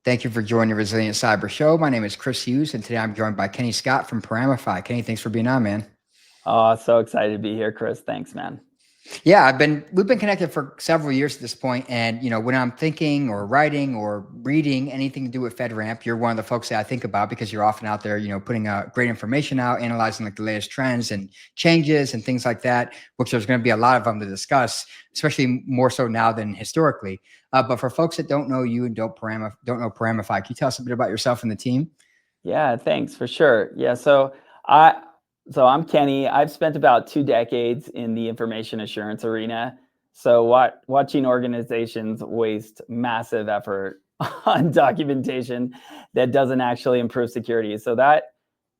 Thank you for joining the Resilient Cyber Show. My name is Chris Hughes, and today I'm joined by Kenny Scott from Paramify. Kenny, thanks for being on, man. Oh, so excited to be here, Chris. Thanks, man. Yeah, we've been connected for several years at this point, and when I'm thinking or writing or reading anything to do with FedRAMP, you're one of the folks that I think about because you're often out there, putting great information out, analyzing like the latest trends and changes and things like that, which there's going to be a lot of them to discuss, especially more so now than historically. But for folks that don't know you and don't know Paramify, can you tell us a bit about yourself and the team? Yeah, thanks for sure. Yeah, I'm Kenny. I've spent about 2 decades in the information assurance arena. So watching organizations waste massive effort on documentation that doesn't actually improve security. So that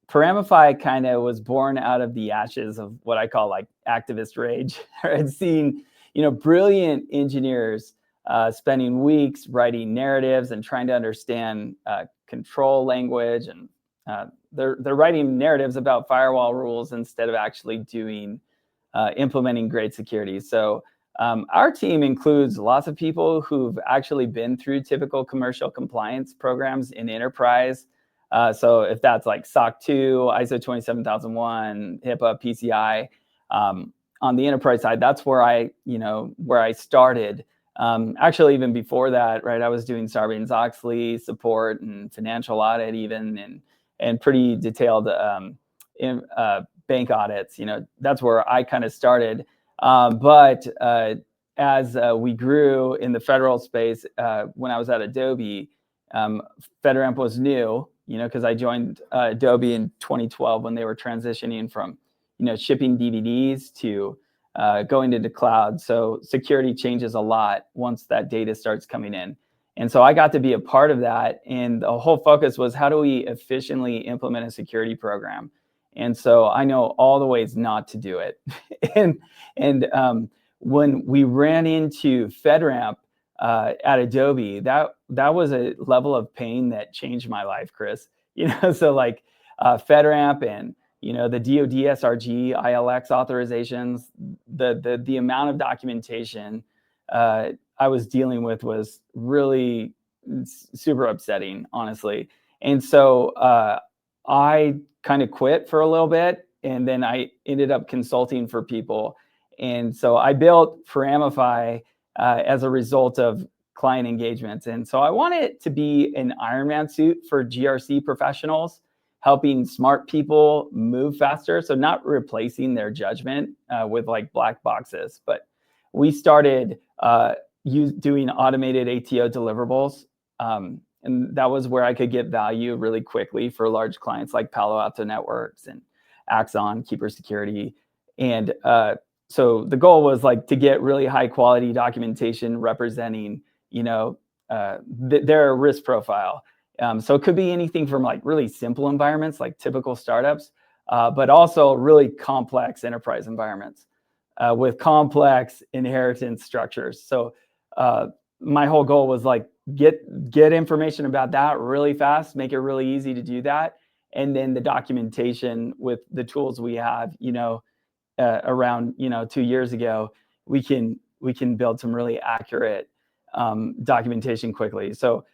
Paramify kind of was born out of the ashes of what I call like activist rage. Right? Seeing, brilliant engineers spending weeks writing narratives and trying to understand control language, and they're writing narratives about firewall rules instead of actually implementing great security. So our team includes lots of people who've actually been through typical commercial compliance programs in enterprise. So if that's like SOC 2, ISO 27001, HIPAA, PCI, on the enterprise side, that's where I started. Actually, even before that, right, I was doing Sarbanes-Oxley support and financial audit even, and pretty detailed bank audits. That's where I kind of started. But as we grew in the federal space, when I was at Adobe, FedRAMP was new, because I joined Adobe in 2012 when they were transitioning from, shipping DVDs to going into cloud. So security changes a lot once that data starts coming in. And so I got to be a part of that. And the whole focus was, how do we efficiently implement a security program? And so I know all the ways not to do it. and when we ran into FedRAMP at Adobe, that was a level of pain that changed my life, Chris. So like FedRAMP and the DoD SRG, ILX authorizations, the amount of documentation I was dealing with was really super upsetting, honestly. And so I kind of quit for a little bit, and then I ended up consulting for people. And so I built Paramify as a result of client engagements. And so I want it to be an Iron Man suit for GRC professionals, helping smart people move faster. So not replacing their judgment with like black boxes, but we started doing automated ATO deliverables. And that was where I could get value really quickly for large clients like Palo Alto Networks and Axon, Keeper Security. And so the goal was like to get really high quality documentation representing, their risk profile. So it could be anything from like really simple environments, like typical startups, but also really complex enterprise environments with complex inheritance structures. So my whole goal was like get information about that really fast, make it really easy to do that, and then the documentation with the tools we have, around 2 years ago, we can build some really accurate documentation quickly. So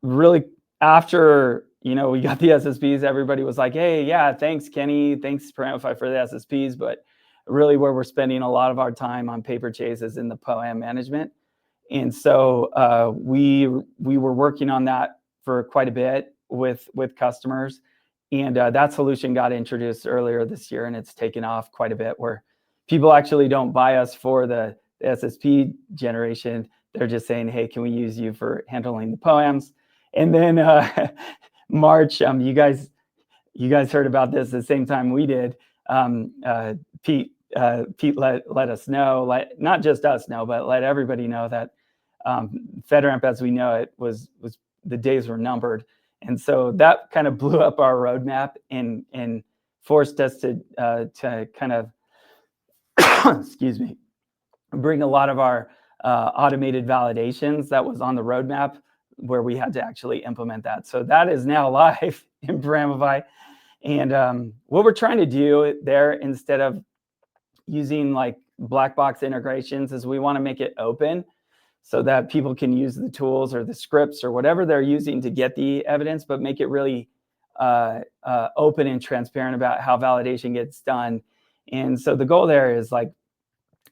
really after we got the SSPs, everybody was like, hey, yeah, thanks Kenny, thanks Paramify for the SSPs, but really where we're spending a lot of our time on paper chases in the POAM management. And so we were working on that for quite a bit with customers, and that solution got introduced earlier this year, and it's taken off quite a bit, where people actually don't buy us for the SSP generation. They're just saying, hey, can we use you for handling the POAMs? And then March, you guys heard about this the same time we did. Pete let us know, not just us know, but let everybody know that FedRAMP, as we know it, was the days were numbered. And so that kind of blew up our roadmap and forced us to kind of, excuse me, bring a lot of our automated validations that was on the roadmap, where we had to actually implement that. So that is now live in Paramify. And what we're trying to do there, instead of using like black box integrations, is we want to make it open. so that people can use the tools or the scripts or whatever they're using to get the evidence, but make it really open and transparent about how validation gets done. And so the goal there is like,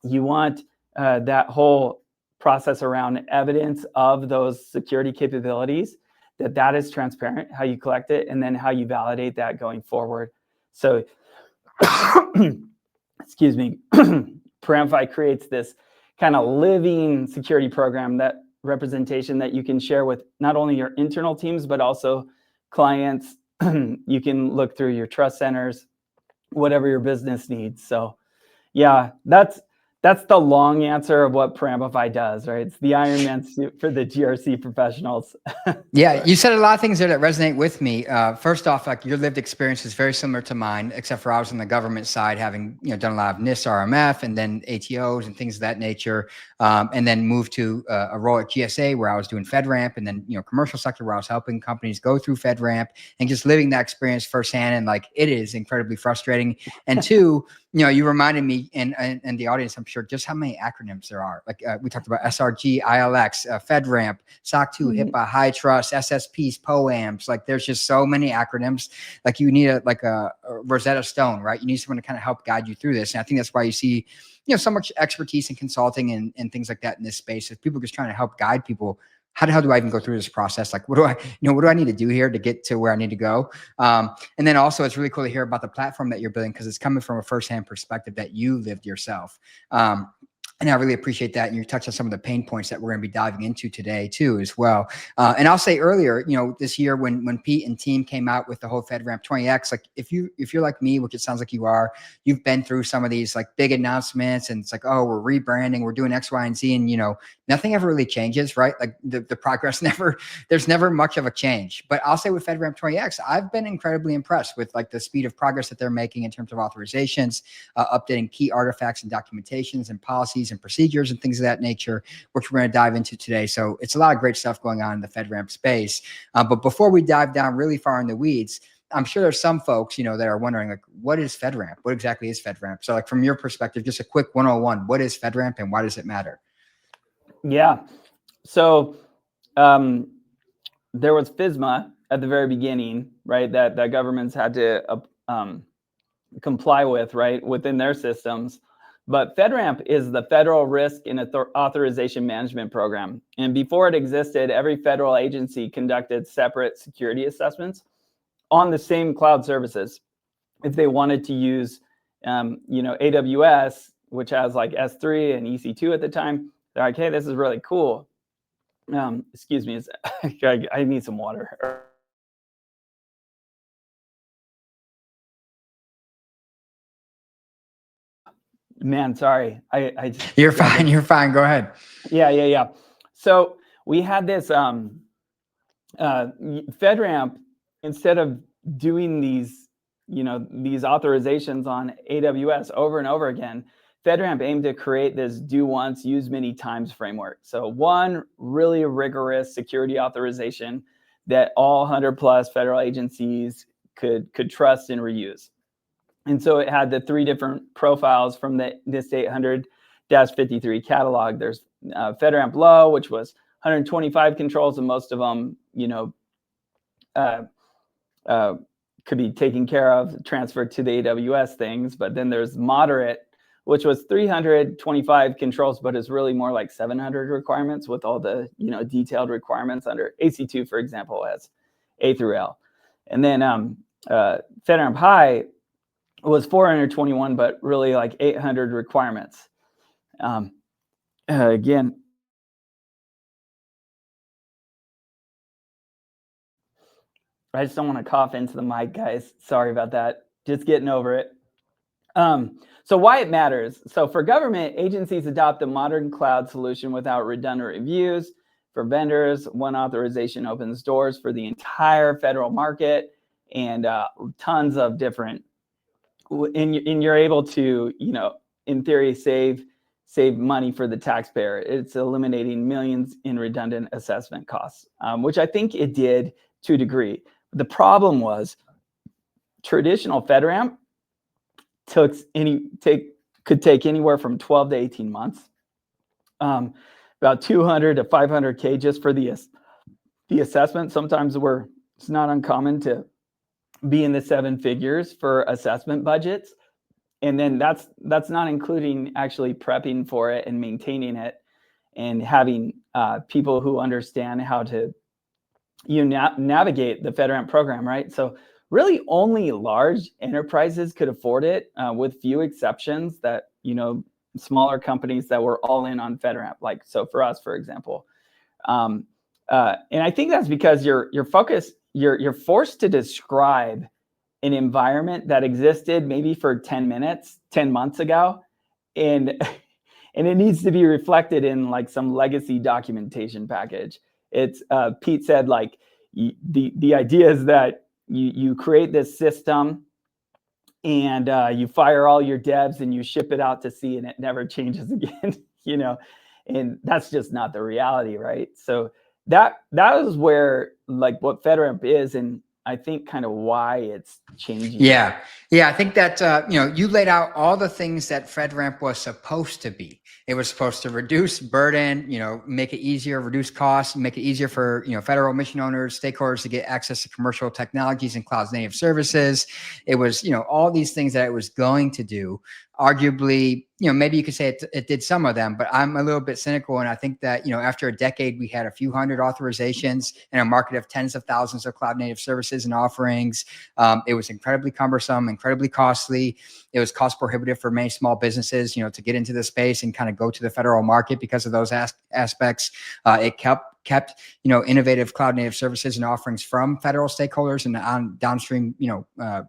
you want that whole process around evidence of those security capabilities, that is transparent, how you collect it, and then how you validate that going forward. So, excuse me, Paramify creates this kind of living security program, that representation that you can share with not only your internal teams, but also clients. You can look through your trust centers, whatever your business needs. So yeah, that's the long answer of what Paramify does, right? It's the Iron Man suit for the GRC professionals. Yeah, you said a lot of things there that resonate with me. First off, like your lived experience is very similar to mine, except for I was on the government side, having done a lot of NIST, RMF, and then ATOs and things of that nature, and then moved to a role at GSA where I was doing FedRAMP, and then commercial sector where I was helping companies go through FedRAMP, and just living that experience firsthand. And like it is incredibly frustrating. And two, you reminded me and the audience, I'm sure, just how many acronyms there are. Like we talked about SRG, ILX, FedRAMP, SOC 2, HIPAA, High Trust, SSPs, POAMs. Like there's just so many acronyms. Like you need a Rosetta Stone, right? You need someone to kind of help guide you through this. And I think that's why you see, so much expertise in consulting and things like that in this space. If people are just trying to help guide people, how the hell do I even go through this process? Like, what do I need to do here to get to where I need to go? And then also it's really cool to hear about the platform that you're building, because it's coming from a firsthand perspective that you lived yourself. And I really appreciate that. And you touched on some of the pain points that we're going to be diving into today too, as well. And I'll say earlier, this year when Pete and team came out with the whole FedRAMP 20X, like if you're like me, which it sounds like you are, you've been through some of these like big announcements, and it's like, oh, we're rebranding, we're doing X, Y, and Z, and nothing ever really changes, right? Like the progress there's never much of a change. But I'll say with FedRAMP 20X, I've been incredibly impressed with like the speed of progress that they're making in terms of authorizations, updating key artifacts and documentations and policies and procedures and things of that nature, which we're going to dive into today. So it's a lot of great stuff going on in the FedRAMP space. But before we dive down really far in the weeds, I'm sure there's some folks, that are wondering, like, what is FedRAMP? What exactly is FedRAMP? So like from your perspective, just a quick 101, what is FedRAMP and why does it matter? Yeah. So there was FISMA at the very beginning, right? That governments had to comply with, right, within their systems. But FedRAMP is the Federal Risk and Authorization Management Program. And before it existed, every federal agency conducted separate security assessments on the same cloud services. If they wanted to use, AWS, which has like S3 and EC2 at the time, they're like, hey, this is really cool. Excuse me, I need some water. Man, sorry. You're fine. You're fine. Go ahead. Yeah. So we had this FedRAMP, instead of doing these authorizations on AWS over and over again, FedRAMP aimed to create this do once, use many times framework. So one really rigorous security authorization that all 100+ federal agencies could trust and reuse. And so it had the 3 different profiles from the NIST 800-53 catalog. There's FedRAMP Low, which was 125 controls, and most of them, could be taken care of, transferred to the AWS things. But then there's Moderate, which was 325 controls, but is really more like 700 requirements with all the detailed requirements under AC2, for example, as A through L. And then FedRAMP High was 421, but really like 800 requirements. Again, I just don't want to cough into the mic, guys. Sorry about that. Just getting over it. So why it matters. So for government, agencies adopt a modern cloud solution without redundant reviews. For vendors, one authorization opens doors for the entire federal market and tons of different, and you're able to, in theory, save money for the taxpayer. It's eliminating millions in redundant assessment costs, which I think it did to a degree. The problem was traditional FedRAMP could take anywhere from 12 to 18 months. But about 200 to 500K just for the assessment. Sometimes it's not uncommon to be in the 7 figures for assessment budgets. And then that's not including actually prepping for it and maintaining it and having people who understand how to navigate the FedRAMP program, right? So really only large enterprises could afford it, with few exceptions that, smaller companies that were all in on FedRAMP, like so for us, for example. And I think that's because you're forced to describe an environment that existed maybe for 10 months ago, and and it needs to be reflected in like some legacy documentation package. It's Pete said, like, the idea is that you create this system and you fire all your devs and you ship it out to sea and it never changes again, and that's just not the reality, right? So that is where, like, what FedRAMP is, and I think kind of why it's changing. Yeah. I think that, you laid out all the things that FedRAMP was supposed to be. It was supposed to reduce burden, make it easier, reduce costs, make it easier for, federal mission owners, stakeholders to get access to commercial technologies and cloud native services. It was, all these things that it was going to do. Arguably, maybe you could say it did some of them, but I'm a little bit cynical. And I think that, after a decade, we had a few hundred authorizations in a market of tens of thousands of cloud native services and offerings. It was incredibly cumbersome, incredibly costly. It was cost prohibitive for many small businesses, to get into the space and kind of go to the federal market because of those aspects. It kept innovative cloud native services and offerings from federal stakeholders and on downstream,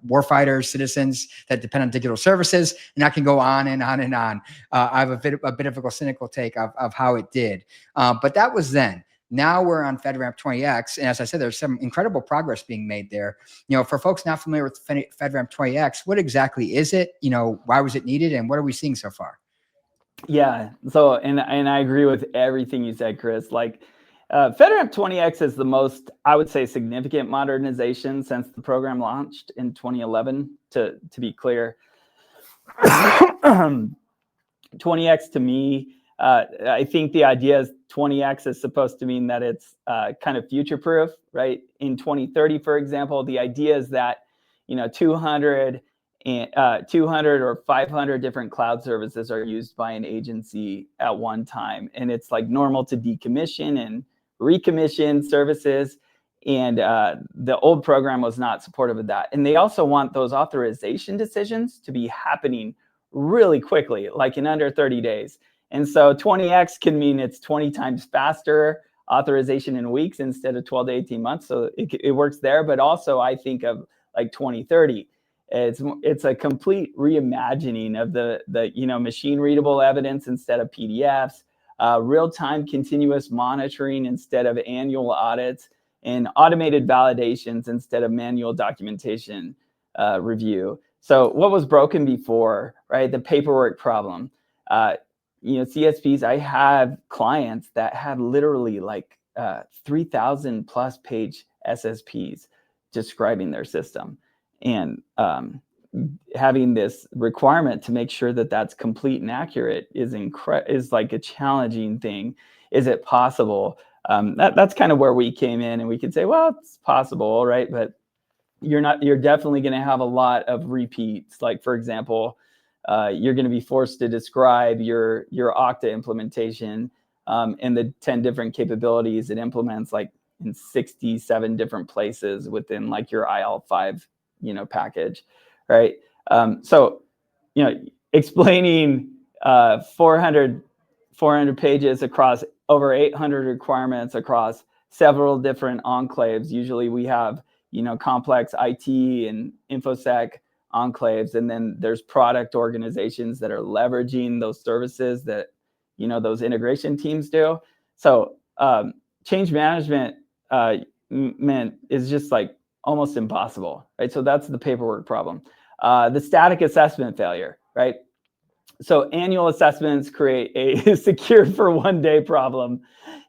warfighters, citizens that depend on digital services. And I can go on and on and on. I have a bit of a cynical take of how it did. But that was then. Now we're on FedRAMP 20X. And as I said, there's some incredible progress being made there. For folks not familiar with FedRAMP 20X, what exactly is it? Why was it needed? And what are we seeing so far? Yeah. So, and I agree with everything you said, Chris. Like, FedRAMP 20X is the most, I would say, significant modernization since the program launched in 2011, to be clear. 20X to me, I think the idea is 20X is supposed to mean that it's kind of future-proof, right? In 2030, for example, the idea is that 200 or 500 different cloud services are used by an agency at one time, and it's like normal to decommission and recommission services. And the old program was not supportive of that. And they also want those authorization decisions to be happening really quickly, like in under 30 days. And so 20X can mean it's 20 times faster authorization in weeks instead of 12 to 18 months. So it works there. But also I think of like 2030. It's a complete reimagining of the machine readable evidence instead of PDFs, real-time continuous monitoring instead of annual audits, and automated validations instead of manual documentation review. So what was broken before, right? The paperwork problem. CSPs, I have clients that had literally like 3,000 plus page SSPs describing their system. And having this requirement to make sure that that's complete and accurate is like a challenging thing. Is it possible? That's kind of where we came in, and we could say, well, it's possible, right? But you're definitely going to have a lot of repeats. Like, for example, you're going to be forced to describe your Okta implementation and the 10 different capabilities it implements, like in 67 different places within like your IL5 package, right? So explaining 400 pages across over 800 requirements across several different enclaves. Usually we have complex IT and infosec enclaves, and then there's product organizations that are leveraging those services that those integration teams do. So change management is just like almost impossible, right? So that's the paperwork problem. The static assessment failure, right? So annual assessments create a secured for one day problem,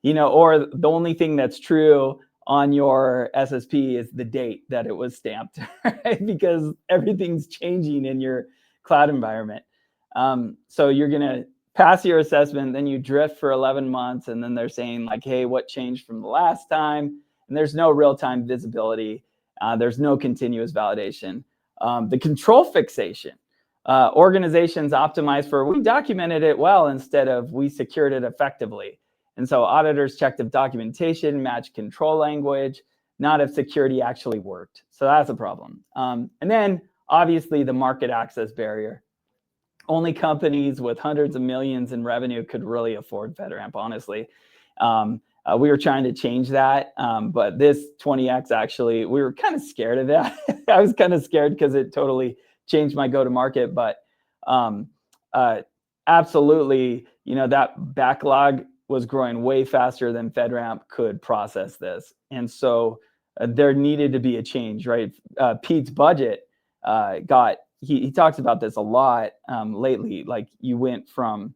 or the only thing that's true on your SSP is the date that it was stamped, right? Because everything's changing in your cloud environment. So you're going to pass your assessment, then you drift for 11 months, and then they're saying like, hey, what changed from the last time? And there's no real-time visibility. There's no continuous validation. The control fixation. Organizations optimize for, we documented it well instead of we secured it effectively. And so auditors checked if documentation matched control language, not if security actually worked. So that's a problem. And then obviously the market access barrier. Only companies with hundreds of millions in revenue could really afford FedRAMP, honestly. We were trying to change that, but this 20X actually, we were kind of scared of that. I was kind of scared because it totally changed my go-to-market, but absolutely, that backlog was growing way faster than FedRAMP could process this. And so there needed to be a change, right? Pete's budget he talks about this a lot lately. Like you went from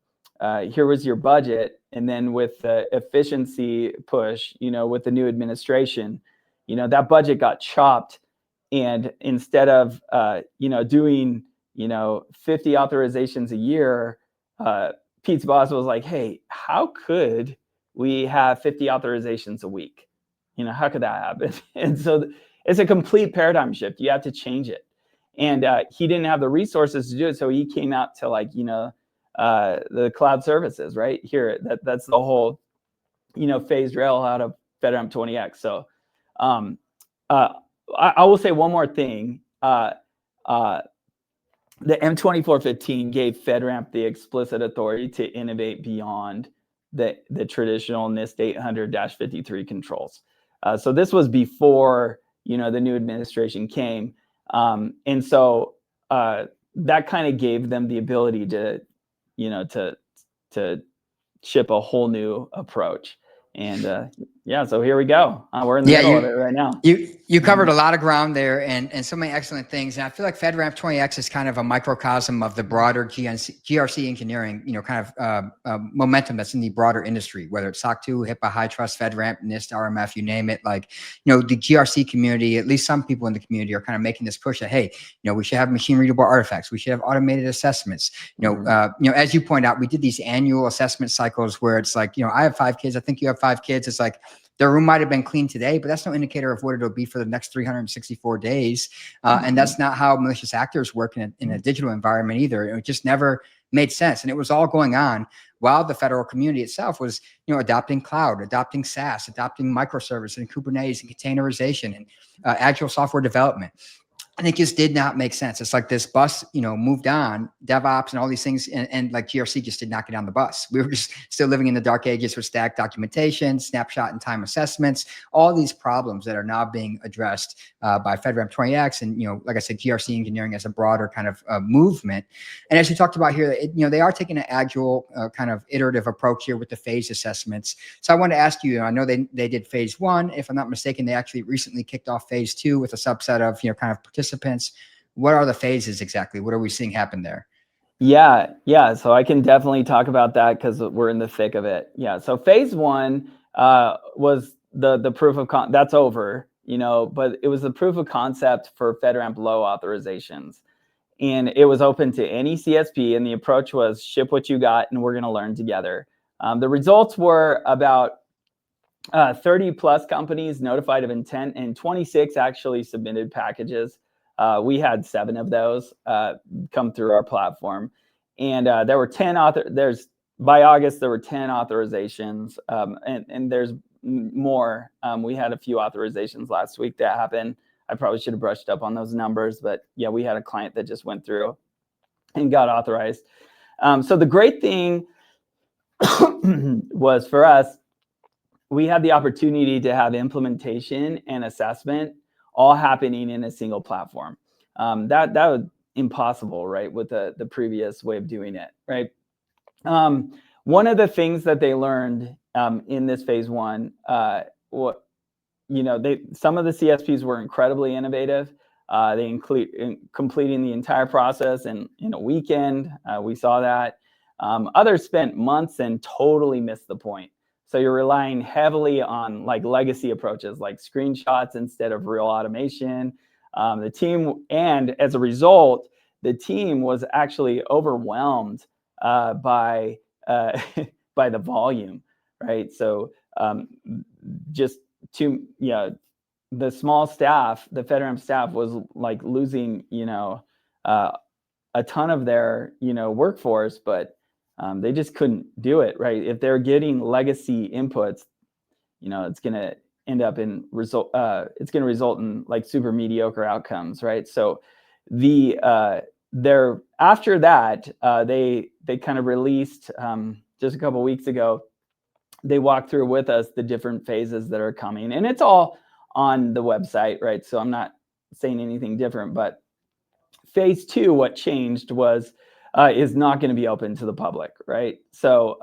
here was your budget, and then with the efficiency push, with the new administration, that budget got chopped, and instead of doing 50 authorizations a year, Pete's boss was like, hey, how could we have 50 authorizations a week? How could that happen? And so it's a complete paradigm shift. You have to change it. And he didn't have the resources to do it, so he came out to the cloud services right here. That's the whole phased rail out of FedRAMP 20X. So I will say one more thing. The M2415 gave FedRAMP the explicit authority to innovate beyond the traditional NIST 800-53 controls. So this was before the new administration came. And so that kind of gave them the ability to ship a whole new approach. And so here we go. We're in the middle of it right now. You covered a lot of ground there and so many excellent things. And I feel like FedRAMP 20X is kind of a microcosm of the broader GRC engineering, kind of momentum that's in the broader industry, whether it's SOC 2, HIPAA, High Trust, FedRAMP, NIST, RMF, you name it. Like, the GRC community, at least some people in the community are kind of making this push that, hey, we should have machine readable artifacts. We should have automated assessments. As you point out, we did these annual assessment cycles where it's like, I have 5 kids. I think you have 5 kids. It's like, their room might have been clean today, but that's no indicator of what it'll be for the next 364 days. And that's not how malicious actors work in a digital environment either. It just never made sense. And it was all going on while the federal community itself was, adopting cloud, adopting SaaS, adopting microservices and Kubernetes and containerization and agile software development. And it just did not make sense. It's like this bus, moved on, DevOps and all these things. And like GRC just did not get on the bus. We were just still living in the dark ages with stacked documentation, snapshot and time assessments, all these problems that are now being addressed by FedRAMP 20X. And, like I said, GRC engineering as a broader kind of movement. And as you talked about here, they are taking an agile kind of iterative approach here with the phase assessments. So I want to ask you, I know they did phase 1. If I'm not mistaken, they actually recently kicked off phase 2 with a subset of, kind of participants. What are the phases exactly? What are we seeing happen there? Yeah. So I can definitely talk about that because we're in the thick of it. Yeah. So phase 1 was the proof of that's over, but it was the proof of concept for FedRAMP low authorizations. And it was open to any CSP. And the approach was ship what you got and we're going to learn together. The results were about 30 plus companies notified of intent and 26 actually submitted packages. We had 7 of those come through our platform, and there were 10 by August there were 10 authorizations, and there's more. We had a few authorizations last week that happened. I probably should have brushed up on those numbers, but yeah, we had a client that just went through and got authorized. So the great thing was for us, we had the opportunity to have implementation and assessment all happening in a single platform. That was impossible, right, with the previous way of doing it, right? One of the things that they learned in this phase 1, some of the CSPs were incredibly innovative. They include completing the entire process in a weekend. We saw that. Others spent months and totally missed the point. So you're relying heavily on like legacy approaches, like screenshots instead of real automation. The team, and as a result, the team was actually overwhelmed by by the volume, right? So just to, the small staff, the FedRAMP staff was like losing, a ton of their, workforce, but they just couldn't do it, right? If they're getting legacy inputs, it's going to end up in it's going to result in like super mediocre outcomes, right? So after that, they kind of released just a couple weeks ago. They walked through with us the different phases that are coming, and it's all on the website, right? So I'm not saying anything different, but phase 2, what changed was is not going to be open to the public, right? So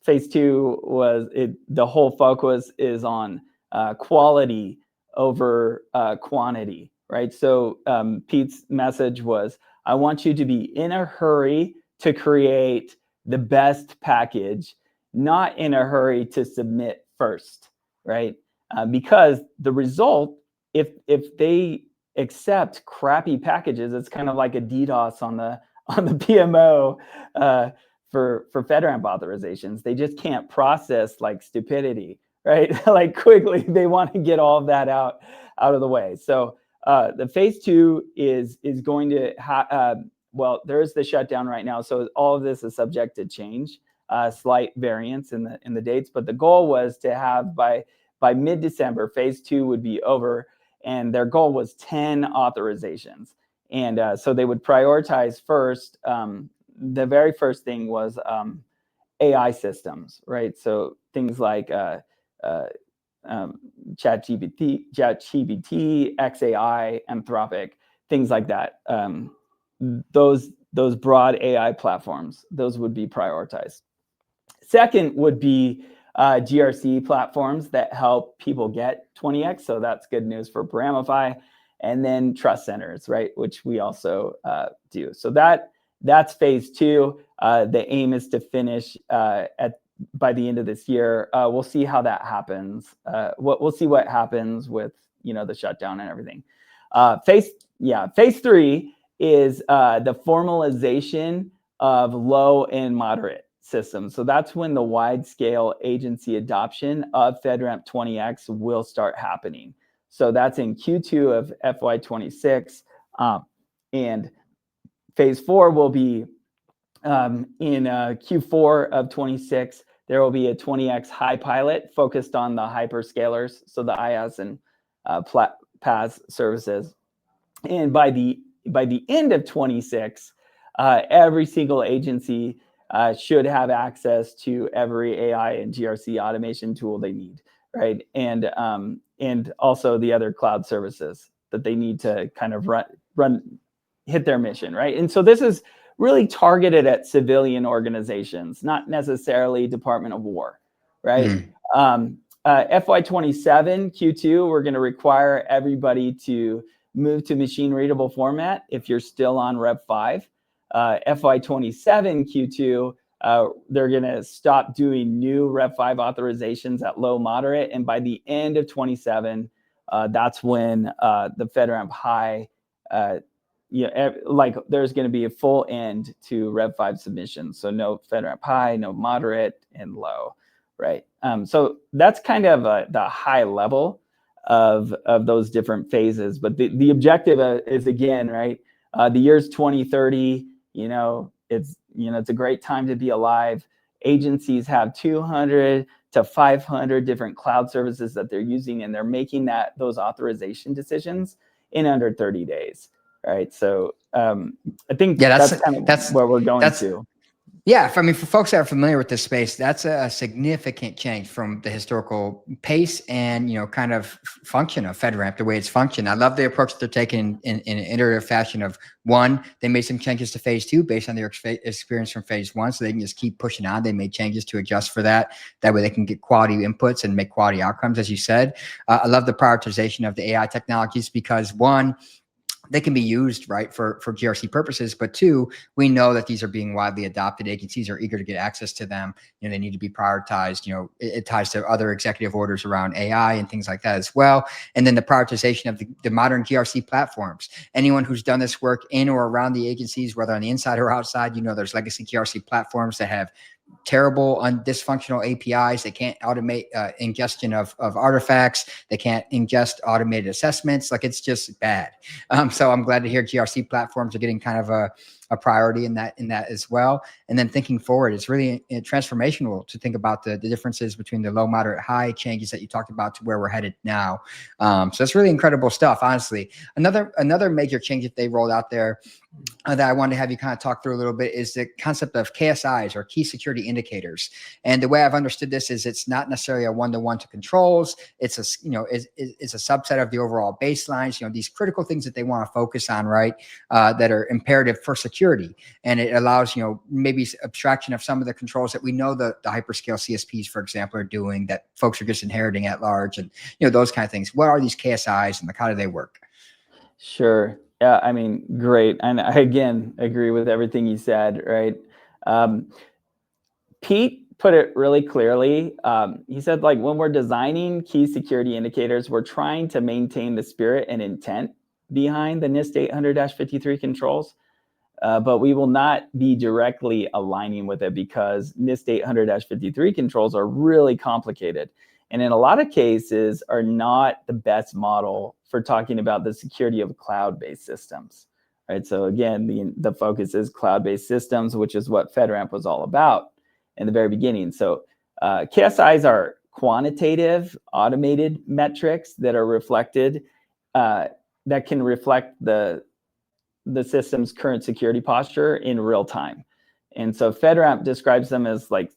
phase 2 was the whole focus is on quality over quantity, right? So Pete's message was, I want you to be in a hurry to create the best package, not in a hurry to submit first, right? Because the result, if they accept crappy packages, it's kind of like a DDoS on the PMO for FedRAMP authorizations. They just can't process like stupidity, right? Like quickly, they want to get all of that out of the way. So the phase 2 is going to well, there's the shutdown right now, so all of this is subject to change, slight variance in the dates. But the goal was to have by mid-December, phase 2 would be over, and their goal was 10 authorizations. And so they would prioritize first. The very first thing was AI systems, right? So things like ChatGPT, XAI, Anthropic, things like that. Those broad AI platforms, those would be prioritized. Second would be GRC platforms that help people get 20x. So that's good news for Paramify. And then trust centers, right, which we also do. So that's phase 2. The aim is to finish by the end of this year. We'll see how that happens. We'll see what happens with the shutdown and everything. Phase 3 is the formalization of low and moderate systems. So that's when the wide-scale agency adoption of FedRAMP 20x will start happening. So that's in Q2 of FY26, and phase 4 will be in Q4 of 26. There will be a 20x high pilot focused on the hyperscalers, so the IaaS and PaaS services. And by the end of 26, every single agency should have access to every AI and GRC automation tool they need, right? And also the other cloud services that they need to kind of hit their mission, right? And so this is really targeted at civilian organizations, not necessarily Department of War, right? FY27 Q2, we're going to require everybody to move to machine readable format if you're still on Rep 5. FY27 Q2, they're going to stop doing new Rep 5 authorizations at low moderate, and by the end of 27, that's when the FedRAMP high, like there's going to be a full end to Rep 5 submissions. So no FedRAMP high, no moderate, and low, right? So that's kind of the high level of those different phases. But the objective is, again, right? The year's 2030. It's a great time to be alive. Agencies have 200 to 500 different cloud services that they're using, and they're making those authorization decisions in under 30 days, right? So I think that's kind of where we're going to. Yeah, I mean, for folks that are familiar with this space, that's a significant change from the historical pace and kind of function of FedRAMP, the way it's functioned. I love the approach that they're taking in an iterative fashion of, one, they made some changes to phase 2 based on their experience from phase 1, so they can just keep pushing on. They made changes to adjust for that. That way they can get quality inputs and make quality outcomes, as you said. I love the prioritization of the AI technologies because, one, they can be used, right, for GRC purposes. But two, we know that these are being widely adopted. Agencies are eager to get access to them. They need to be prioritized. It ties to other executive orders around AI and things like that as well. And then the prioritization of the modern GRC platforms. Anyone who's done this work in or around the agencies, whether on the inside or outside, there's legacy GRC platforms that have terrible dysfunctional APIs. They can't automate ingestion of artifacts. They can't ingest automated assessments. Like, it's just bad. So I'm glad to hear GRC platforms are getting kind of a priority in that as well. And then thinking forward, it's really transformational to think about the differences between the low, moderate, high changes that you talked about to where we're headed now. So it's really incredible stuff, honestly. Another major change that they rolled out there that I wanted to have you kind of talk through a little bit is the concept of KSIs, or key security indicators. And the way I've understood this is it's not necessarily a one-to-one to controls. It's it's a subset of the overall baselines, these critical things that they want to focus on, right? That are imperative for security. And it allows, maybe abstraction of some of the controls that we know the hyperscale CSPs, for example, are doing, that folks are just inheriting at large, and, those kind of things. What are these KSIs, and how do they work? Sure. Yeah, I mean, great. And I, again, agree with everything you said, right? Pete put it really clearly. He said, like, when we're designing key security indicators, we're trying to maintain the spirit and intent behind the NIST 800-53 controls, but we will not be directly aligning with it, because NIST 800-53 controls are really complicated, and in a lot of cases are not the best model for talking about the security of cloud-based systems, right? So again, the focus is cloud-based systems, which is what FedRAMP was all about in the very beginning. So KSIs are quantitative, automated metrics that are reflected, that can reflect the system's current security posture in real time. And so FedRAMP describes them as, like,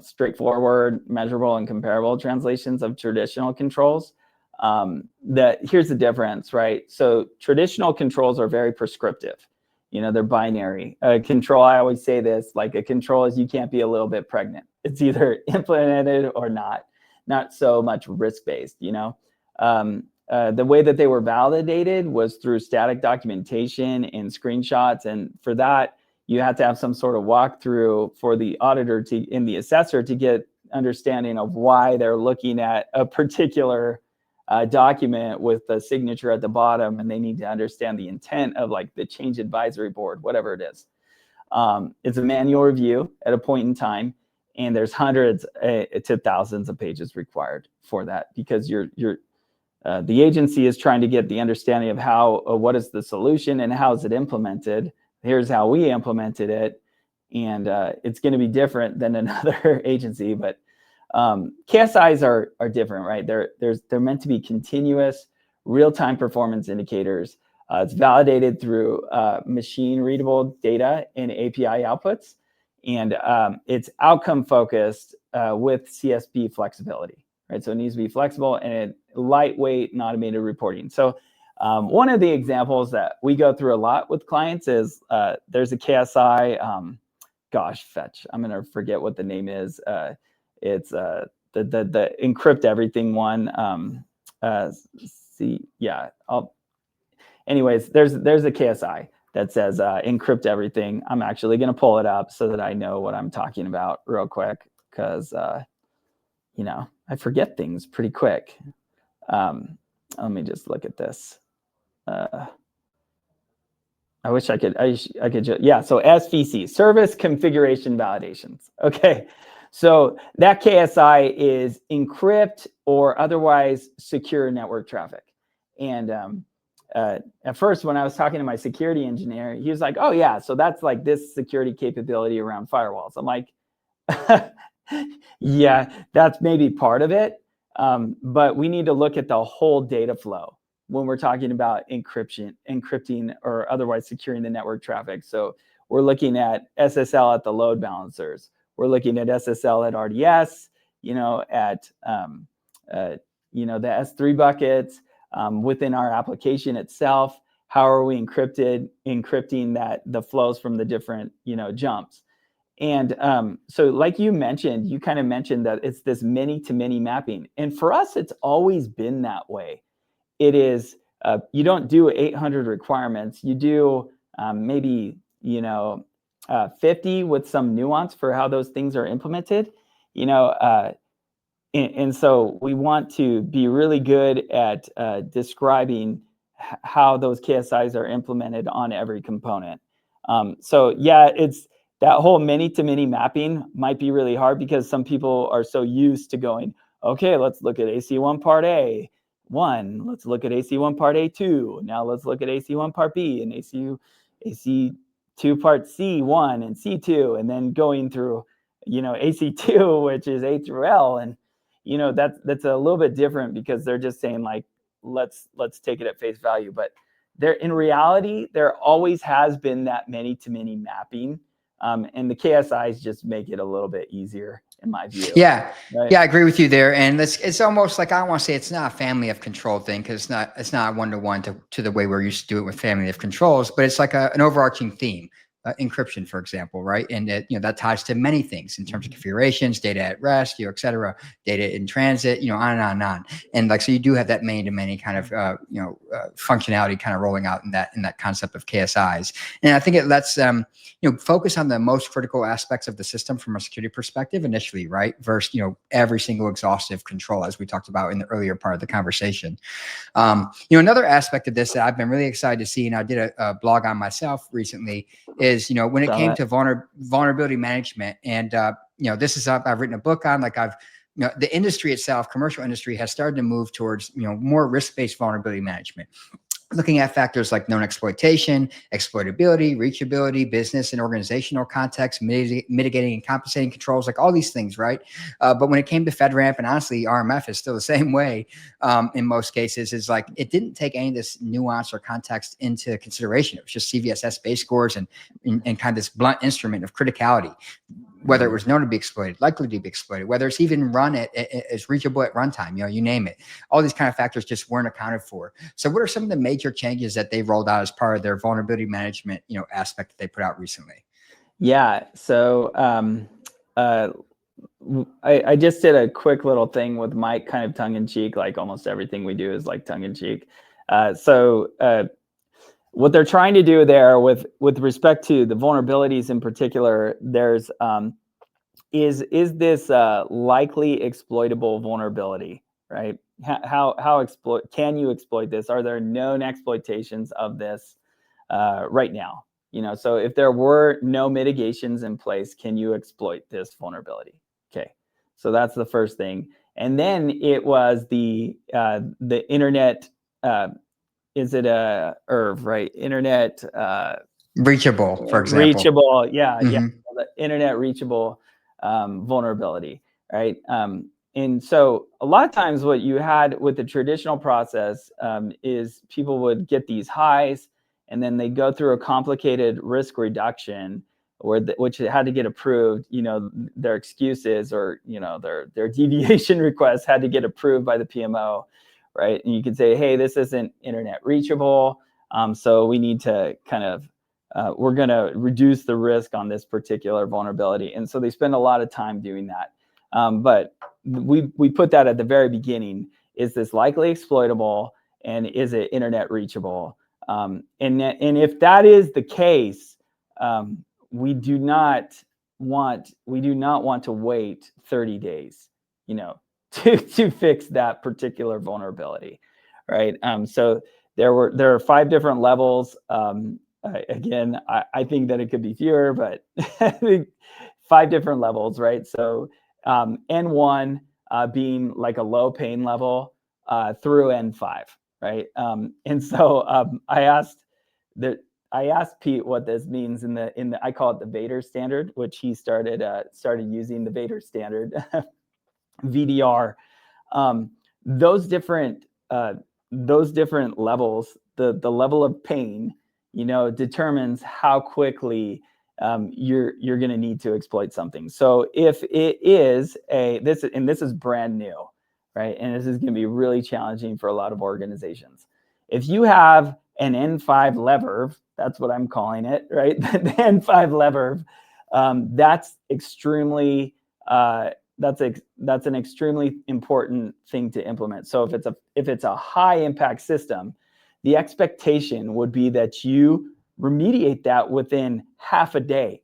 straightforward, measurable, and comparable translations of traditional controls. Here's the difference, right? So traditional controls are very prescriptive. They're binary. A control, I always say this, like, a control is, you can't be a little bit pregnant. It's either implemented or not so much risk-based, the way that they were validated was through static documentation and screenshots. And for that, you have to have some sort of walkthrough for the auditor and the assessor to get understanding of why they're looking at a particular document with the signature at the bottom, and they need to understand the intent of, like, the change advisory board, whatever it is. It's a manual review at a point in time, and there's hundreds to thousands of pages required for that, because the agency is trying to get the understanding of what is the solution and how is it implemented. Here's how we implemented it, and it's going to be different than another agency. But KSIs are different, right? They're meant to be continuous, real-time performance indicators. It's validated through machine-readable data and API outputs, and it's outcome-focused with CSP flexibility, right? So it needs to be flexible and lightweight and automated reporting. So one of the examples that we go through a lot with clients is there's a KSI, fetch. I'm going to forget what the name is. It's the encrypt everything one. Anyways, there's a KSI that says encrypt everything. I'm actually going to pull it up so that I know what I'm talking about real quick, because I forget things pretty quick. Let me just look at this. I wish I could. Yeah. So SVC, Service Configuration Validations. Okay. So that KSI is encrypt or otherwise secure network traffic. And at first, when I was talking to my security engineer, he was like, "Oh yeah, so that's like this security capability around firewalls." I'm like, "Yeah, that's maybe part of it, but we need to look at the whole data flow when we're talking about encrypting or otherwise securing the network traffic." So we're looking at SSL at the load balancers. We're looking at SSL at RDS, at the S3 buckets within our application itself. How are we encrypting that the flows from the different jumps? And so, like you kind of mentioned that it's this many-to-many mapping, and for us, it's always been that way. It is you don't do 800 requirements. You do maybe 50 with some nuance for how those things are implemented. And so we want to be really good at describing how those KSIs are implemented on every component. So yeah, it's that whole many-to-many mapping might be really hard because some people are so used to going, okay, let's look at AC1 Part A1, let's look at AC1 Part A2, now let's look at AC1 Part B and AC2 Part C1 and C2, and then going through, AC2, which is A through L. And that's a little bit different because they're just saying like, let's take it at face value. But in reality, there always has been that many-to-many mapping, and the KSIs just make it a little bit easier, in my view. Yeah. Right? Yeah, I agree with you there. And it's almost like, I don't want to say it's not a family of control thing, because it's not one-to-one to the way we're used to do it with family of controls, but it's like an overarching theme. Encryption, for example, right? And that ties to many things in terms of configurations, data at rest, et cetera, data in transit, on and on and on. And like, so you do have that many-to-many kind of, functionality kind of rolling out in that concept of KSIs. And I think it lets focus on the most critical aspects of the system from a security perspective initially, right? Versus, every single exhaustive control, as we talked about in the earlier part of the conversation. Another aspect of this that I've been really excited to see, and I did a blog on myself recently, is when it came to vulnerability management. And this is I've written a book on, like, the industry itself, commercial industry, has started to move towards more risk-based vulnerability management, looking at factors like known exploitation, exploitability, reachability, business and organizational context, mitigating and compensating controls, like all these things, right? But when it came to FedRAMP, and honestly, RMF is still the same way in most cases, is like, it didn't take any of this nuance or context into consideration. It was just CVSS base scores and kind of this blunt instrument of criticality, whether it was known to be exploited, likely to be exploited, whether it's even run as reachable at runtime, you name it. All these kind of factors just weren't accounted for. So what are some of the major changes that they've rolled out as part of their vulnerability management, aspect that they put out recently? Yeah. So I just did a quick little thing with Mike, kind of tongue in cheek, like almost everything we do is like tongue in cheek. What they're trying to do there with respect to the vulnerabilities in particular, there's is this likely exploitable vulnerability, right? How can you exploit this? Are there known exploitations of this right now? So if there were no mitigations in place, can you exploit this vulnerability? Okay, so that's the first thing. And then it was the internet. Is it a IRV, right? Internet Reachable, for example. Reachable, yeah. The internet reachable vulnerability, right? And so a lot of times what you had with the traditional process is people would get these highs, and then they go through a complicated risk reduction which had to get approved. Their excuses or their deviation requests had to get approved by the PMO, right? And you could say, hey, this isn't internet reachable, so we need to kind of we're going to reduce the risk on this particular vulnerability. And so they spend a lot of time doing that. But we put that at the very beginning. Is this likely exploitable, and is it internet reachable? And if that is the case, we do not want to wait 30 days, to fix that particular vulnerability, right? So there are 5 different levels. Again, I think that it could be fewer, but I think 5 different levels, right? So N1 being like a low pain level through N5, right? And so I asked Pete what this means in the I call it the Vader standard, which he started using the Vader standard, VDR. Those different levels, the level of pain, determines how quickly you're going to need to exploit something. So if it is this is brand new, right? And this is going to be really challenging for a lot of organizations. If you have an N5 lever, that's what I'm calling it, right? The N5 lever, that's extremely that's an extremely important thing to implement. So if it's a high impact system, the expectation would be that you remediate that within half a day,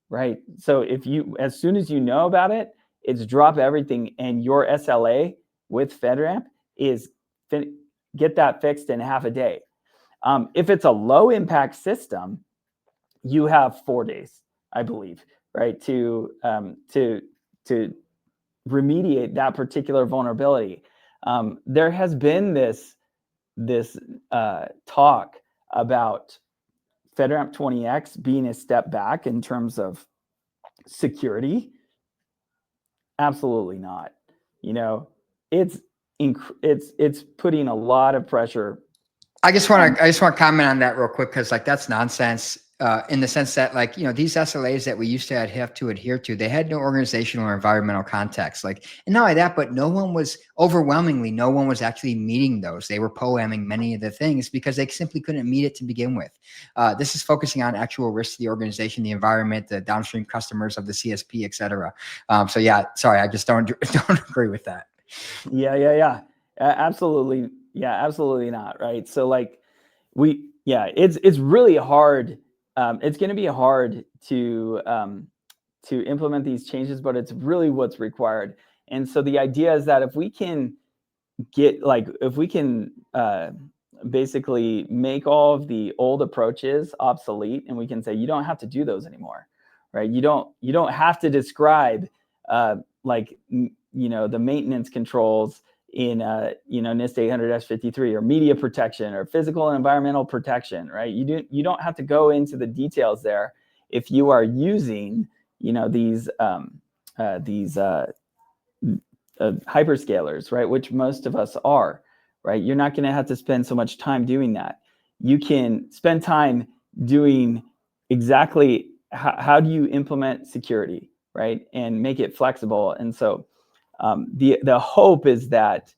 right? So if you, as soon as you know about it, it's drop everything, and your SLA with FedRAMP is get that fixed in half a day. If it's a low impact system, you have 4 days, I believe, right, to remediate that particular vulnerability. There has been this talk about FedRAMP 20X being a step back in terms of security. Absolutely not. You know, it's putting a lot of pressure. I just want to comment on that real quick, because like that's nonsense, in the sense that, like, these SLAs that we used to have to adhere to, they had no organizational or environmental context. Like, and not only that, but no one was actually meeting those. They were poeming many of the things because they simply couldn't meet it to begin with. This is focusing on actual risks to the organization, the environment, the downstream customers of the CSP, et cetera. So yeah, sorry, I just don't agree with that. Yeah. Absolutely. Yeah, absolutely not. Right. So like it's really hard. It's going to be hard to implement these changes, but it's really what's required. And so the idea is that if we can basically make all of the old approaches obsolete, and we can say, you don't have to do those anymore, right? You don't have to describe the maintenance controls in NIST 800-53, or media protection, or physical and environmental protection, right? You don't have to go into the details there if you are using these hyperscalers, right? Which most of us are, right? You're not going to have to spend so much time doing that. You can spend time doing exactly how do you implement security, right? And make it flexible. And so the hope is that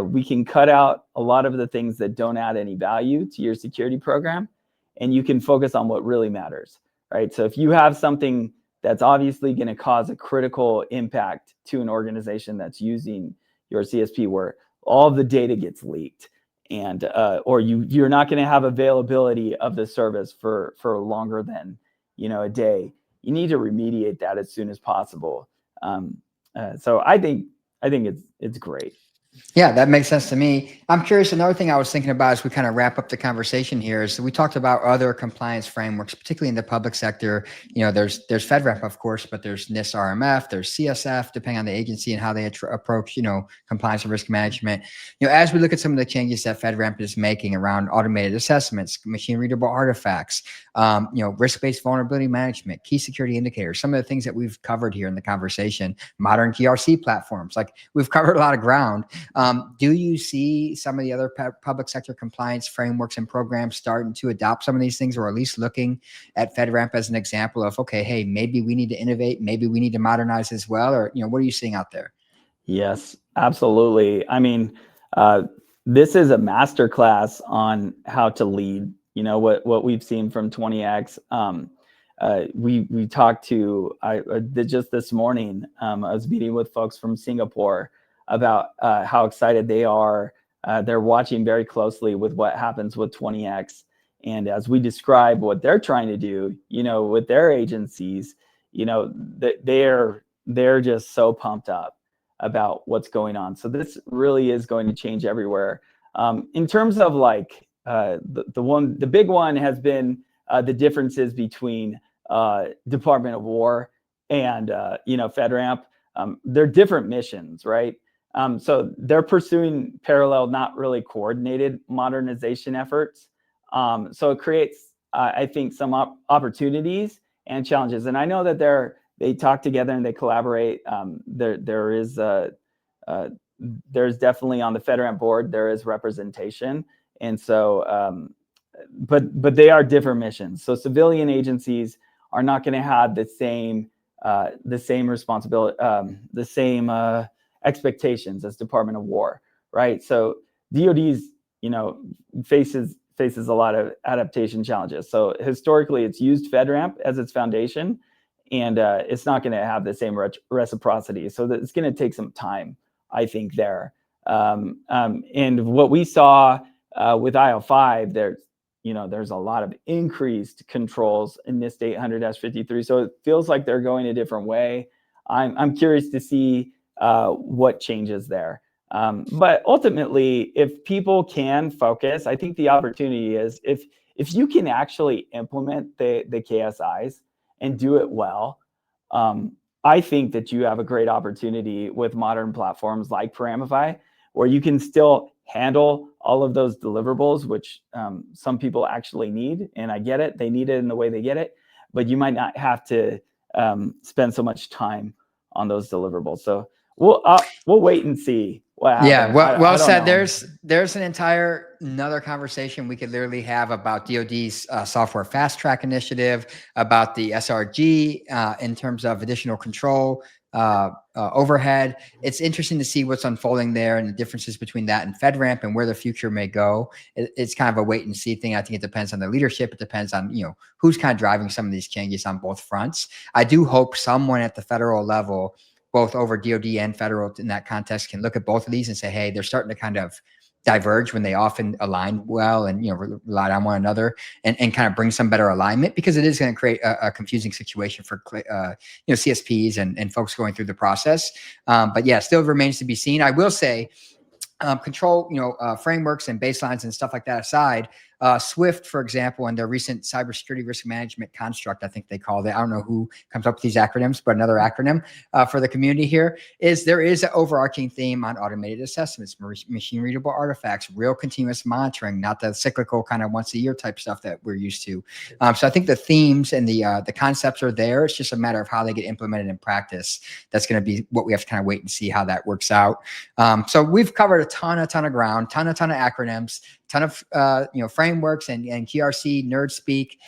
we can cut out a lot of the things that don't add any value to your security program, and you can focus on what really matters, right? So if you have something that's obviously going to cause a critical impact to an organization that's using your CSP, where all of the data gets leaked, and or you're not going to have availability of the service for longer than a day, you need to remediate that as soon as possible. So I think it's great. Yeah, that makes sense to me. I'm curious. Another thing I was thinking about as we kind of wrap up the conversation here is, we talked about other compliance frameworks, particularly in the public sector. There's FedRAMP, of course, but there's NIST RMF, there's CSF, depending on the agency and how they approach, compliance and risk management. As we look at some of the changes that FedRAMP is making around automated assessments, machine readable artifacts, risk-based vulnerability management, key security indicators, some of the things that we've covered here in the conversation, modern GRC platforms, like we've covered a lot of ground. Do you see some of the other public sector compliance frameworks and programs starting to adopt some of these things, or at least looking at FedRAMP as an example of, okay, hey, maybe we need to innovate, maybe we need to modernize as well? Or, what are you seeing out there? Yes, absolutely. I mean, this is a masterclass on how to lead. What we've seen from 20X. We talked to, just this morning, I was meeting with folks from Singapore about how excited they are. They're watching very closely with what happens with 20X. And as we describe what they're trying to do, with their agencies, they're just so pumped up about what's going on. So this really is going to change everywhere. In terms of the big one has been the differences between Department of War and FedRAMP. They're different missions, right? So they're pursuing parallel, not really coordinated modernization efforts. So it creates, I think, some opportunities and challenges. And I know that they talk together and they collaborate. There's definitely, on the FedRAMP board, there is representation. And so, but they are different missions. So civilian agencies are not going to have the same responsibility, the same expectations as Department of War, right? So DoD's, faces a lot of adaptation challenges. So historically, it's used FedRAMP as its foundation, and it's not going to have the same reciprocity. So it's going to take some time, I think, there. And what we saw with IL5, there's a lot of increased controls in NIST 800-53. So it feels like they're going a different way. I'm curious to see what changes there. But ultimately, if people can focus, I think the opportunity is if you can actually implement the KSIs and do it well, I think that you have a great opportunity with modern platforms like Paramify, where you can still handle all of those deliverables, which some people actually need. And I get it. They need it in the way they get it. But you might not have to spend so much time on those deliverables. So we'll wait and see what happens. Yeah, well I don't said. know. There's another conversation we could literally have about DoD's software fast track initiative, about the SRG in terms of additional control overhead. It's interesting to see what's unfolding there and the differences between that and FedRAMP and where the future may go. It's kind of a wait and see thing. I think it depends on the leadership. It depends on who's kind of driving some of these changes on both fronts. I do hope someone at the federal level, both over DoD and federal in that context, can look at both of these and say, hey, they're starting to kind of diverge when they often align well and rely on one another, and kind of bring some better alignment, because it is going to create a confusing situation for CSPs and folks going through the process. But yeah, still remains to be seen. I will say, control frameworks and baselines and stuff like that aside, Swift, for example, and their recent cybersecurity risk management construct, I think they called it. I don't know who comes up with these acronyms, but another acronym for the community here is there is an overarching theme on automated assessments, machine readable artifacts, real continuous monitoring, not the cyclical kind of once a year type stuff that we're used to. So I think the themes and the concepts are there. It's just a matter of how they get implemented in practice. That's going to be what we have to kind of wait and see how that works out. So we've covered a ton of ground, ton of acronyms, ton of frameworks and QRC nerd speak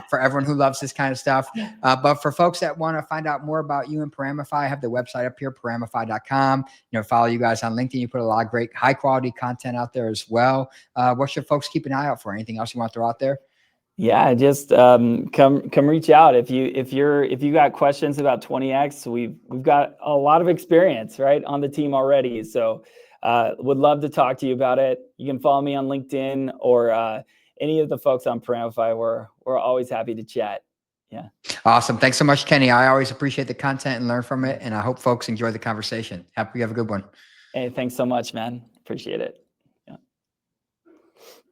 for everyone who loves this kind of stuff. But for folks that want to find out more about you and Paramify, I have the website up here, paramify.com. Follow you guys on LinkedIn. You put a lot of great high quality content out there as well. What should folks keep an eye out for? Anything else you want to throw out there? Yeah, just come reach out if you got questions about 20X. We've got a lot of experience right on the team already, so would love to talk to you about it. You can follow me on LinkedIn or any of the folks on Paramify. We're always happy to chat. Yeah. Awesome. Thanks so much, Kenny. I always appreciate the content and learn from it, and I hope folks enjoy the conversation. Happy you have a good one. Hey, thanks so much, man. Appreciate it.